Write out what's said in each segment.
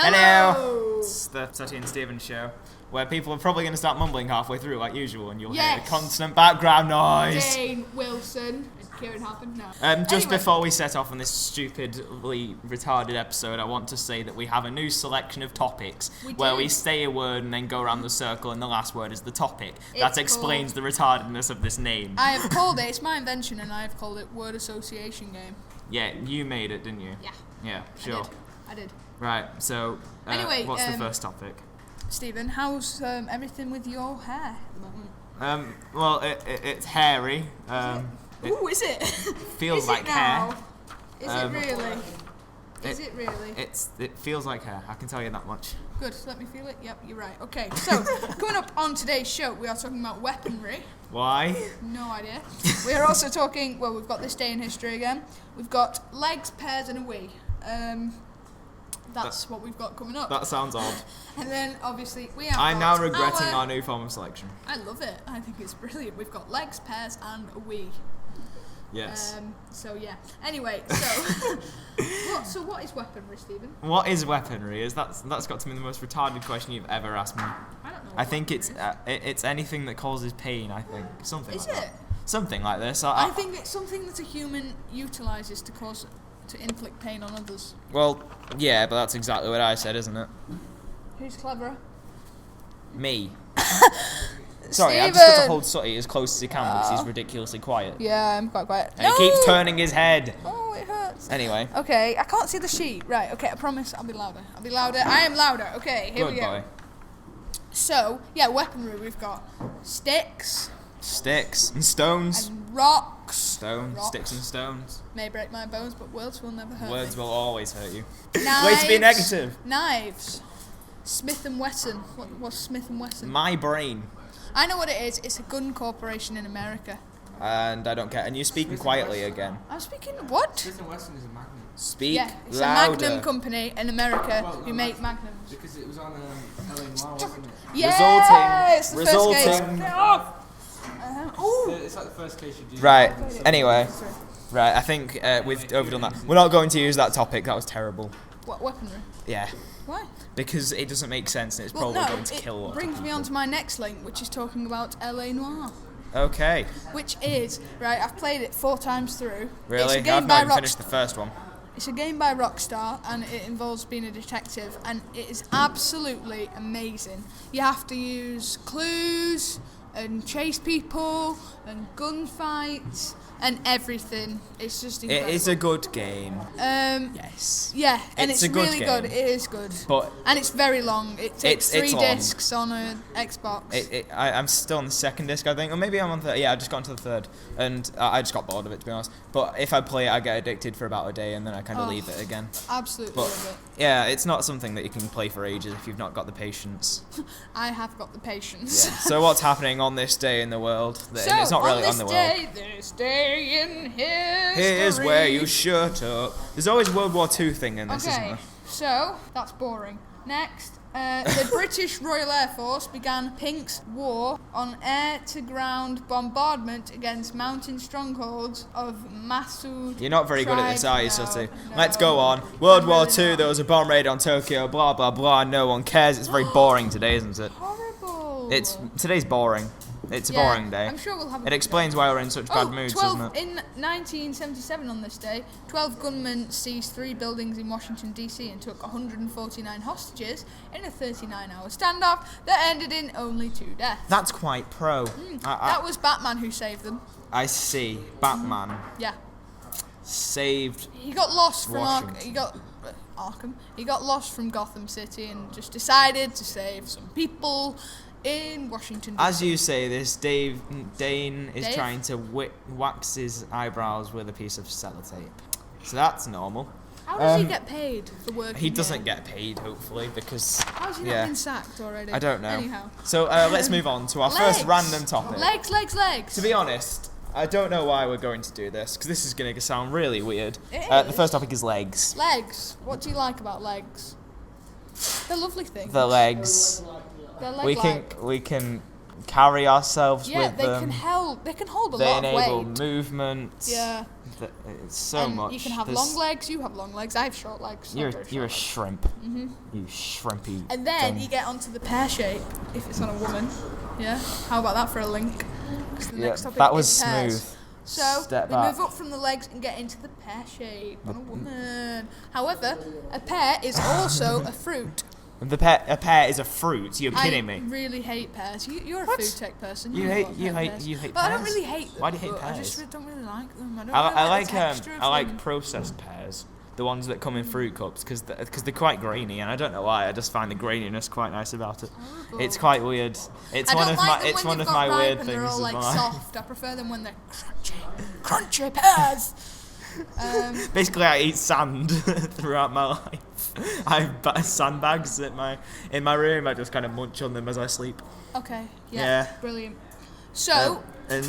Hello! It's the Sutty and Stephen show, where people are probably going to start mumbling halfway through like usual, and you'll hear constant background noise. Dane Wilson. Kieran happened? No. Just before we set off on this stupidly retarded episode, I want to say that we have a new selection of topics where we say a word and then go around the circle, and the last word is the topic. That explains the retardedness of this name. I have called it, it's my invention, and I have called it word association game. Yeah, you made it, didn't you? Yeah. Yeah, sure. I did. Right, so anyway, what's the first topic? Stephen, how's everything with your hair at the moment? Well, it's hairy. Ooh, is it? Feels is like it now? hair. Is it really? Is it really? It feels like hair, I can tell you that much. Good, let me feel it. Yep, you're right. Okay, so coming up on today's show, we are talking about weaponry. Why? No idea. We are also talking, well, we've got this day in history again. We've got legs, pairs, and a wee. That's what we've got coming up. That sounds odd. And then, obviously, we have I'm now regretting our new form of selection. I love it. I think it's brilliant. We've got legs, pairs, and a wee. Yes. So, yeah. Anyway, so what is weaponry, Stephen? What is weaponry? That's got to be the most retarded question you've ever asked me. I don't know. I think it's anything that causes pain, I think. Something is like it? that. Something like this. I think it's something that a human utilises to inflict pain on others. Well, yeah, but that's exactly what I said, isn't it? Who's cleverer? Me. Sorry, I've Stephen! just got to hold Sutty as close as he can because he's ridiculously quiet. Yeah, I'm quite quiet. And he keeps turning his head. Oh, it hurts. Anyway. Okay, I can't see the sheet. Right, okay, I promise I'll be louder. I am louder. Okay, here we go. Good boy. So, yeah, weaponry. We've got sticks. Sticks and stones. And rocks. Sticks and stones. May break my bones, but words will never hurt Words me. will always hurt you. Knives. Way to be negative. Knives. Smith & Wesson. What's Smith & Wesson? My brain. I know what it is. It's a gun corporation in America. And I don't care. And you're speaking quietly again. I'm speaking... What? Smith & Wesson is a Magnum. Speak yeah, it's louder. a Magnum company in America who make Magnums. Because it was on LA Noire, wasn't it? Yeah, it's the first case. Resulting. It's like the first case you do. Right. Anyway. Right. I think we've overdone that. We're not going to use that topic. That was terrible. What, weaponry? Yeah. Why? Because it doesn't make sense and it's probably going to kill a lot of brings me people. on to my next link, which is talking about LA Noire. Okay. Which is, right, I've played it 4 times through. Really? It's a game I've by not even finished the first one. It's a game by Rockstar, and it involves being a detective, and it is absolutely amazing. You have to use clues, and chase people, and gunfights, and everything. It's just incredible. It is a good game. Yes. Yeah, and it's a good really game. good. It is good. But and it's very long. It takes 3 long. discs on an Xbox. I'm still on the second disc, I think, or maybe I'm on the third. Yeah, I just got to the third, and I just got bored of it, to be honest. But if I play it, I get addicted for about a day, and then I kind of leave it again. Absolutely love it. Yeah, it's not something that you can play for ages if you've not got the patience. I have got the patience. Yeah. So what's happening on this day in the world? So, it's not really on the world. This day in history. Here's where you shut up. There's always a World War II thing in this, isn't Okay, there? so that's boring. Next, the British Royal Air Force began Pink's War on air-to-ground bombardment against mountain strongholds of Masood. You're not very good at this, are you, tribe. Sutty? No, Let's go on. World I'm War really II, not. there was a bomb raid on Tokyo, blah, blah, blah, no one cares. It's very boring today, isn't it? Horrible. Today's boring. It's a Yeah, boring day. I'm sure we'll have a It good explains day. why we're in such bad moods, 12, doesn't it? In 1977 on this day, 12 gunmen seized 3 buildings in Washington, D.C. and took 149 hostages in a 39-hour standoff that ended in only 2 deaths. That's quite pro. That was Batman who saved them. I see. Batman Yeah. saved. He got lost from Washington. Arkham. He got lost from Gotham City and just decided to save some people in Washington, D.C. As you say, this Dane is Dave? trying to wax his eyebrows with a piece of sellotape. So that's normal. How does he get paid for working He doesn't here? get paid, hopefully, because How's he not yeah. been sacked already? I don't know. Anyhow. So let's move on to our first Legs. random topic. Legs. To be honest, I don't know why we're going to do this, because this is going to sound really weird. It The is. first topic is legs. Legs. What do you like about legs? They're lovely things. The legs. They're We leg-like. can carry ourselves Yeah, with they them. they can hold a They lot of weight. enable movement. Yeah. It's so And much. you can have long legs, you have long legs, I have short legs. You're a shrimp. You shrimpy. And then dumb- you get onto the pear shape, if it's on a woman. Yeah? How about that for a link? 'Cause the next topic that was is pears. smooth. So, Step we back. move up from the legs and get into the pear shape on a woman. However, a pear is also a fruit. A pear is a fruit. You're kidding me. I really hate pears. You're a What? food tech person. You know hate what pears. But I don't really hate them. Why do you hate but I pears? just don't really like them. I don't I really like the texture of I like them. processed pears, the ones that come in fruit cups, because they're quite grainy, and I don't know why. I just find the graininess quite nice about it. Horrible. It's quite weird. It's I one don't of like my them it's when one they've of got my ripe weird and things they're all of like mine. soft. I prefer them when they're crunchy pears. Basically, I eat sand throughout my life. I have sandbags in my room. I just kind of munch on them as I sleep. Okay. Yeah. Brilliant. So. And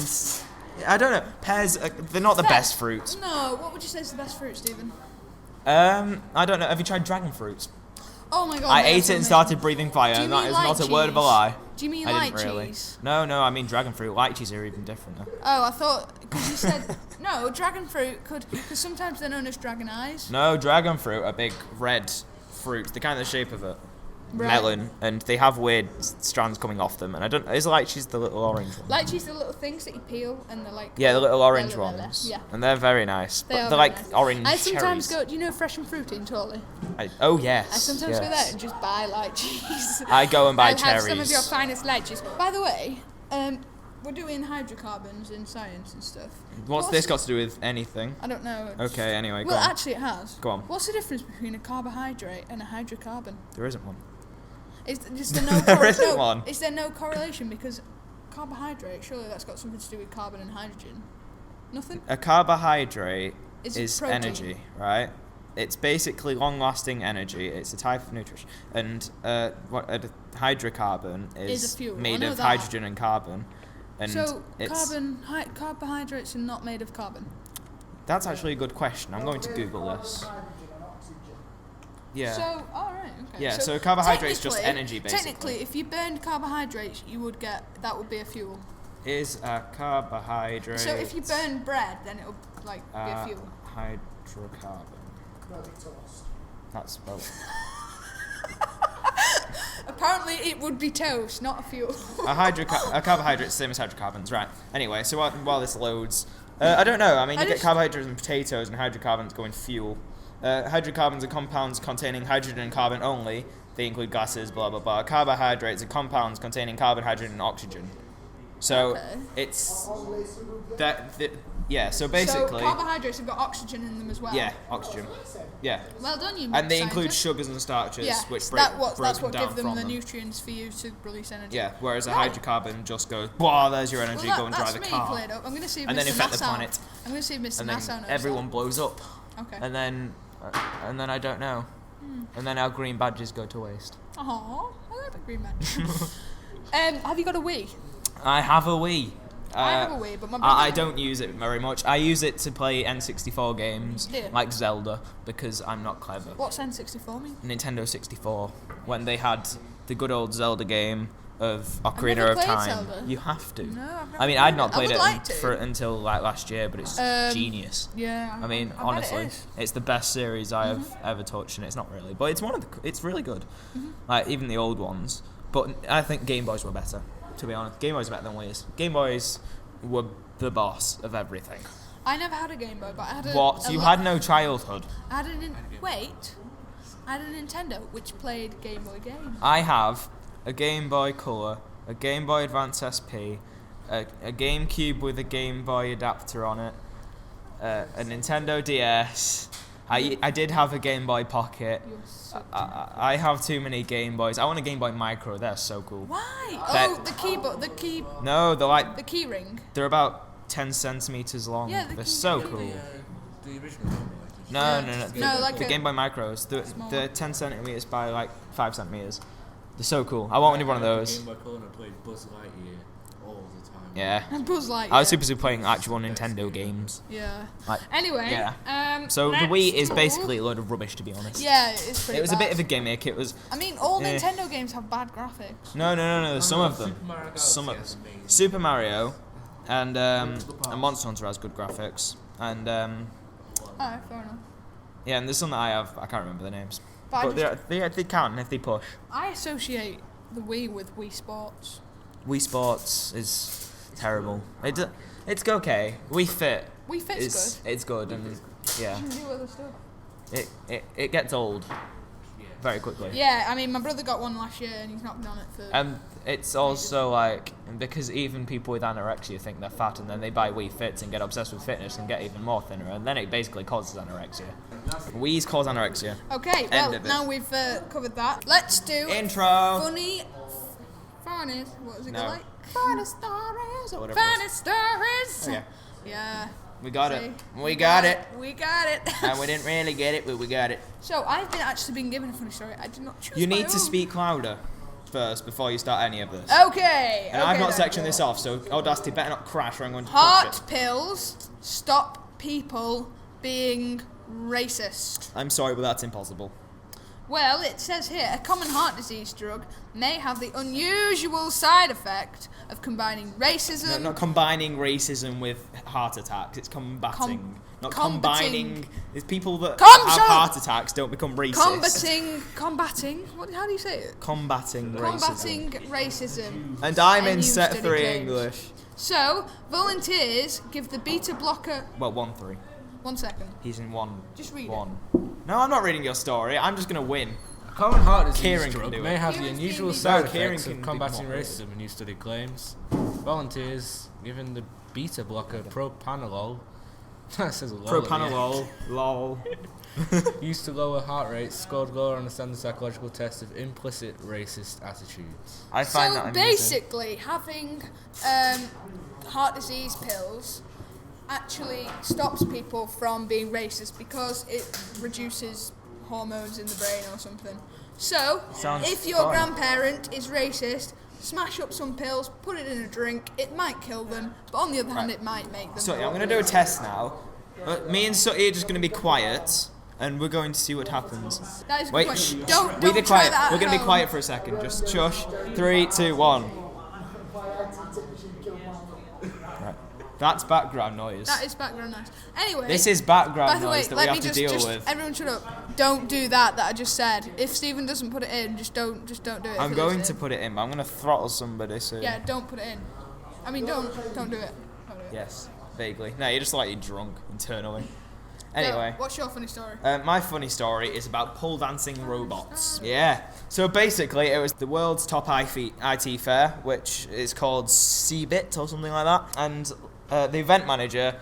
I don't know. Pears, they're not the best fruit. No. What would you say is the best fruit, Stephen? I don't know. Have you tried dragon fruit? Oh my god. I no, ate that's it and amazing. started breathing fire, Do you and that mean is not a word of a lychees? lie. Do you mean I didn't really. lychees? No, I mean dragon fruit. Lychees are even different though. Oh, I thought because you said no. Dragon fruit could because sometimes they're known as dragon eyes. No, dragon fruit are big red fruits. They're kind of the shape of a Right. melon, and they have weird strands coming off them. And I don't. Is lychees the little orange one? Lychees, the little things that you peel and they're like. Yeah, the little orange Bella, ones. Yeah. And they're very nice. They But are they're very like nice. orange I sometimes cherries. go. Do you know Fresh and Fruity in Torley? Oh yes. I sometimes go yes. there and just buy lychees. I go and buy I'll have some of cherries. your finest lychees. By the way, we're doing hydrocarbons in science and stuff. What's this got to do with anything? I don't know. Okay, anyway, go Well, on. actually, it has. Go on. What's the difference between a carbohydrate and a hydrocarbon? There isn't one. Is there no There isn't one. Is there no correlation because carbohydrate? Surely that's got something to do with carbon and hydrogen. Nothing. A carbohydrate Is is protein. energy, right? It's basically long-lasting energy. It's a type of nutrition, and what a hydrocarbon Is is a fuel. I made know of that. hydrogen and carbon. And So it's, carbohydrates are not made of carbon. that's actually a good question. I'm going to Google this. Yeah. So, alright, okay. Yeah, so carbohydrate's just technically- energy, basically. Technically, if you burned carbohydrates, you would get that would be a fuel. Is a carbohydrate So if you burn bread, then it'll like be a fuel. hydrocarbon? That's well. Apparently, it would be toast, not a fuel. A carbohydrate's the same as hydrocarbons, right? Anyway, so while this loads, I don't know. I mean, you get carbohydrates in potatoes, and hydrocarbons go in fuel. Hydrocarbons are compounds containing hydrogen and carbon only. They include gases, blah blah blah. Carbohydrates are compounds containing carbon, hydrogen, and oxygen. So Okay. it's yeah. So basically, so carbohydrates have got oxygen in them as well. yeah, oxygen. Yeah. Well done, you. And they include scientist. sugars and starches, Yeah, which so break that's broken what down give them from the them. nutrients for you to release energy. Yeah, whereas a Right. hydrocarbon just goes, wow, there's your energy, Well, go and drive the that's car. me cleared up. I'm going to see if And then Mr. infect the Nassau- planet. I'm going to see if Mr. And Nassau then knows everyone blows up. that. Okay. And then I don't know. And then our green badges go to waste. Aww, I like the green man. Have you got a Wii? I have a Wii. I have a Wii, but my I brother- don't use it very much. I use it to play N64 games, Do you? like Zelda, because I'm not clever. What's N64 mean? Nintendo 64, when they had the good old Zelda game of Ocarina never of played Time. Zelda. You have to. No, I've never I mean, played I'd not it. I played would it like to. until like last year, but it's genius. Yeah. I mean, I bet it honestly, is. it's the best series I have ever touched, and it's not really, but it's it's really good. Mm-hmm. Like even the old ones, but I think Game Boys were better. To be honest, Game Boys were better than Wii's. Game Boys were the boss of everything. I never had a Game Boy, but I had a. What? a You lo- had no childhood. I had wait. I had a Nintendo which played Game Boy games. I have a Game Boy Color, a Game Boy Advance SP, a GameCube with a Game Boy adapter on it, a Nintendo DS. I did have a Game Boy Pocket. You're so I have too many Game Boys. I want a Game Boy Micro. They're so cool. Why? That- Oh, the keyboard, No, they're like the key ring. they're about 10 centimeters long. Yeah, the they're key- so the- cool. The original Game Boy. No, Yeah. no. No, like the a Game Boy Micros. small They're one. 10 centimeters by like 5 centimeters. They're so cool. I want one of those. Game Boy Color and I played Buzz Lightyear. all the time. Yeah. And Buzz Lightyear. I was super playing actual Nintendo games. Yeah. Like, Anyway. yeah. So the Wii is basically a load of rubbish, to be honest. Yeah, it's pretty It was a bad. bit of a gimmick. It was. I mean, all eh. Nintendo games have bad graphics. No. Some of them. Super Mario Some of Galaxy has amazing. Super Mario, and Monster Hunter has good graphics, and Oh, fair enough. yeah, and there's some that I have. I can't remember the names, But but they can if they push. I associate the Wii with Wii Sports. Wii Sports is terrible. It's okay. Wii Fit Wii Fit's is good. it's good, and yeah, You can do other stuff. it gets old very quickly. Yeah, I mean, my brother got one last year and he's not been on it for. It's also like, because even people with anorexia think they're fat, and then they buy Wii Fits and get obsessed with fitness and get even more thinner, and then it basically causes anorexia. Wii's cause anorexia. Okay, End well, of it. now we've covered that. Let's do Intro. funny. What does it go No. like? Funny stories. Or whatever it Funny stories. Okay. Yeah. We got See? it. We got it. We got it. And we didn't really get it, but we got it. So I've actually been given a funny story. I did not choose. You my need to own. speak louder first before you start any of this. Okay. And okay I've not then. sectioned this off, so Audacity better not crash or I'm going to Heart punch it. pills stop people being racist. I'm sorry, but that's impossible. Well, it says here, a common heart disease drug may have the unusual side effect of combining racism. No, not combining racism with heart attacks. It's combating. Not combating. combining. It's people that Shut have up. heart attacks don't become racist. Combating. How do you say it? Combating racism. Combating racism. And I'm And in you set study 3 claims. English. So, volunteers give the beta blocker. Well, 1-3. 1 second. He's in 1. Just read 1. No, I'm not reading your story. I'm just going to win. A common heart disease Kieran can drug do may it. have the Kieran's unusual being side No, Kieran effects can of be combating more. racism, and new study claims. Volunteers given the beta blocker propanolol. That says a lot. Propanolol. Lol. Used to lower heart rates, scored lower on the standard psychological test of implicit racist attitudes. I find So that amusing. basically, having heart disease pills actually stops people from being racist because it reduces hormones in the brain or something. So, Sounds if your fun. grandparent is racist, smash up some pills, put it in a drink. It might kill them, but on the other hand, Right. it might make them. So, I'm going to do a test now. Me and Sutty are just going to be quiet, and we're going to see what happens. That is a good Wait, question. shh. Don't We be try quiet. that at We're going to be home. quiet for a second. Just shush. 3, 2, 1. Right. That's background noise. That is background noise. Anyway. This is By background the way, noise that we let have me to just, deal with. everyone shut up. Don't do that I just said. If Stephen doesn't put it in, just don't do it. I'm if it going is to in. put it in, but I'm going to throttle somebody soon. Yeah, don't put it in. I mean, don't do it. Don't do it. Yes, vaguely. No, you're just slightly drunk internally. So, Anyway. what's your funny story? My funny story is about pole dancing robots. Yeah. So basically, it was the world's top IT fair, which is called CeBIT or something like that. And the event manager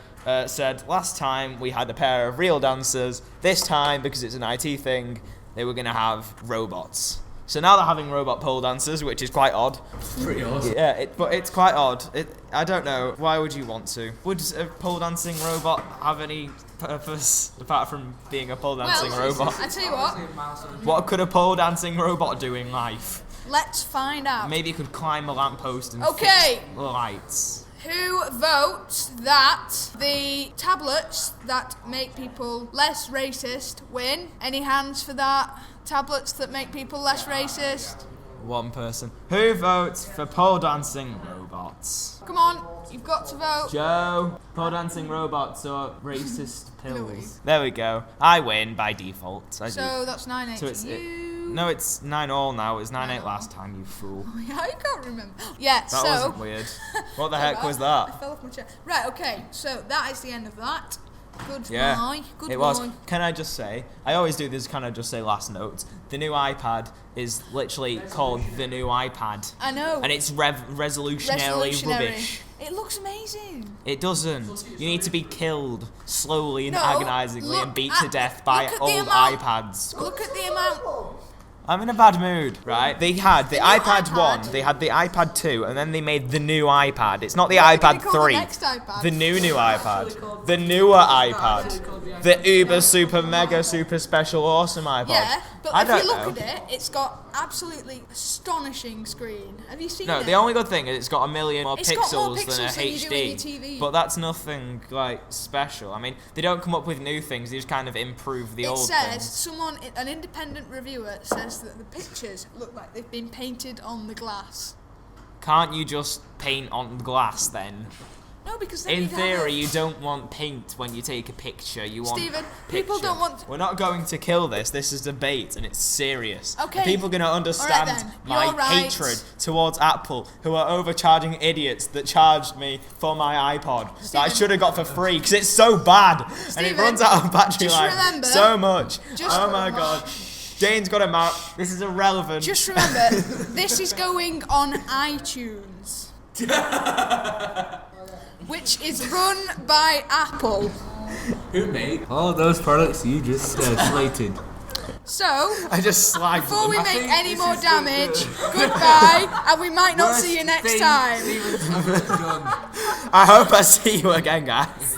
said, last time we had a pair of real dancers. This time, because it's an IT thing, they were going to have robots. So now they're having robot pole dancers, which is quite odd. Pretty awesome. Yeah, but it's quite odd. I don't know. Why would you want to? Would a pole dancing robot have any purpose apart from being a pole dancing robot? I tell you what. What could a pole dancing robot do in life? Let's find out. Maybe it could climb a lamppost and Okay. fix lights. Who votes that the tablets that make people less racist win? Any hands for that? Tablets that make people less racist? One person. Who votes for pole dancing robots? Come on, you've got to vote. Joe. Pole dancing robots or racist pills? Louise. There we go. I win by default. I do. So that's 9-8 So to it's you. No, it's 9-all now. It was 9-8 9-8. last time, you fool. Yeah, I can't remember. Yeah, That so wasn't weird. What the heck was I that? fell off my chair. Right, okay. So that is the end of that. Good Yeah, boy. Good it boy. was. Can I just say, I always do this, can I just say last notes? The new iPad is literally called the new iPad. I know. And it's resolutionarily rubbish. It looks amazing. It doesn't. You need to be killed slowly and No, agonisingly look and beat at to death the- by look at the old amount. iPads. Look at the amount. I'm in a bad mood, right? They had the iPad iPad. 1, they had the iPad 2, and then they made the new iPad. It's not the What are they iPad gonna call the 3. next iPad? The new iPad. The newer iPad. The uber, super, mega, super special, awesome iPod. Yeah, but I if don't you look know. at it, it's got absolutely astonishing screen. Have you seen No, it? the only good thing is it's got a million more It's got more pixels than a pixels than you do HD. in your TV. But that's nothing like special. I mean, they don't come up with new things; they just kind of improve the It old says things. an independent reviewer says that the pictures look like they've been painted on the glass. Can't you just paint on glass then? No, because then In you'd have theory, a- you don't want paint when you take a picture. You want Stephen, people picture. don't want- We're not going to kill this. This is debate, and it's serious. Okay. And people are going to understand All right then. my You're right. hatred towards Apple, who are overcharging idiots that charged me for my iPod that I Stephen. should have got for free because it's so bad and it Stephen, runs out of battery just life remember- so much. just- Oh my god. Jane's got a mark. This is irrelevant. Just remember, this is going on iTunes, which is run by Apple. Who made all those products you just slated? So, I just slagged before them. we I make think any this more is the- damage, goodbye, and we might not see you next time. Done. I hope I see you again, guys.